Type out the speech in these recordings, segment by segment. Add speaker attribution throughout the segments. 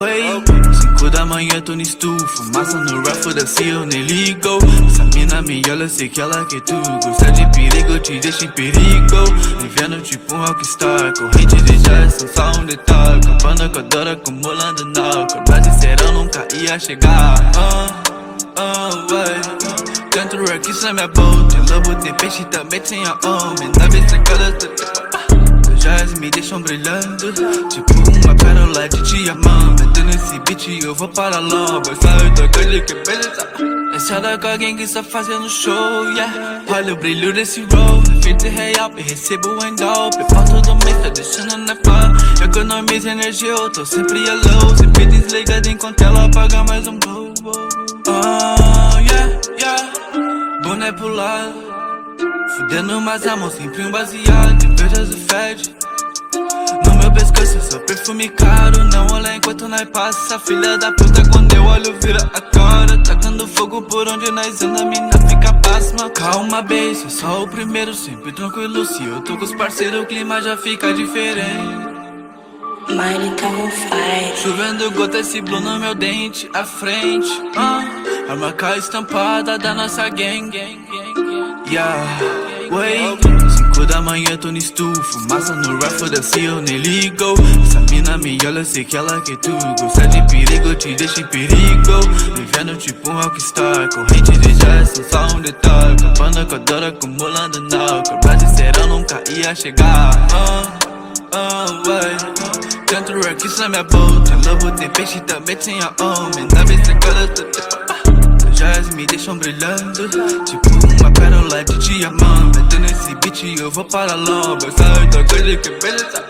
Speaker 1: Oi, 5 da manhã tô no estufo, massa no rap, foda-se eu nem ligo. Essa mina me olha, sei que ela quer tudo. Gosta de perigo, te deixa em perigo. Vivendo tipo um rockstar, corrente de jazz, são só um detalhe. Campana com a dora, acumulando álcool. Base serão nunca ia chegar. Dentro do aqui, isso é minha boat. Tem lobo, tem peixe, também tem a homem. Na vez secada, jazz me deixam brilhando, tipo uma pérola de diamante. Metendo esse beat eu vou para logo. Saio da coisa que beleza. Enxada com alguém que está fazendo show, yeah. Olha o brilho desse roll, feito real e recebo um golpe. Falta do mês, tá deixando na pá. Economiza energia, eu tô sempre low. Sempre desligado enquanto ela apaga mais um blow. Yeah. Boné pro lado, fudendo mais amor, sempre um baseado. De verjas e fede no meu pescoço, eu sou perfume caro. Não olha enquanto nós passa. Filha da puta, quando eu olho vira a cara. Tacando fogo por onde nós anda, mina fica pasma. Calma, beijo, eu sou o primeiro, sempre tranquilo. Se eu tô com os parceiros, o clima já fica diferente.
Speaker 2: Miley tá on fire.
Speaker 1: Chovendo gota, esse blue no meu dente, à frente. A marca estampada da nossa gang. Yeah, wait. 5 da manhã tô no estufo, massa no rap, foda-se eu nem ligo. Essa mina me olha, sei que ela quer tudo. Gosta de perigo, te deixa em perigo. Vivendo tipo um rockstar, corrente de jazz, são só um detalhe. Campana com a dora, acumulando álcool. Base serão nunca ia chegar. Dentro do aqui, isso é minha boat. Tem lobo, tem peixe, também tem a homem. Na vez secada, jazz me deixam brilhando, tipo uma pérola de diamante. Metendo esse beat eu vou para logo. Saio da coisa que beleza.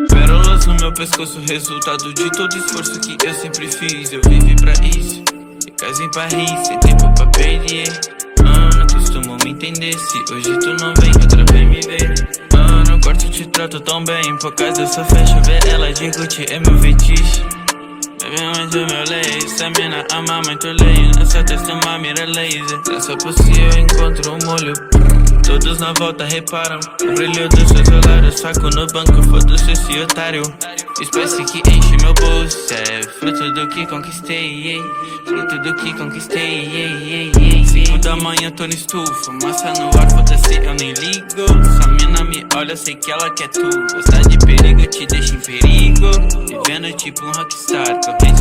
Speaker 1: Pérolas no meu pescoço, resultado de todo esforço que eu sempre fiz. Eu vivi pra isso, e casa em Paris, sem tempo pra perder. Não costumo me entender, se hoje tu não vem, outra vez me ver. No quarto te trato tão bem, por causa eu só fecho ver ela de Gucci, é meu fetiche. Bebe muito meu leite, essa mina ama muito leite. Nessa testa uma mira laser, nessa posse eu encontro um molho. Todos na volta reparam o brilho dos seus olhares. Saco no banco, foda-se esse otário. Espécie que enche meu bolso, é fruto do que conquistei, fruto do que conquistei. 5 da manhã tô no estufo, massa no ar, foda-se eu nem ligo. Essa mina me olha, sei que ela quer tudo. Gosta de perigo, te deixa em perigo. Vivendo tipo um rockstar, corrente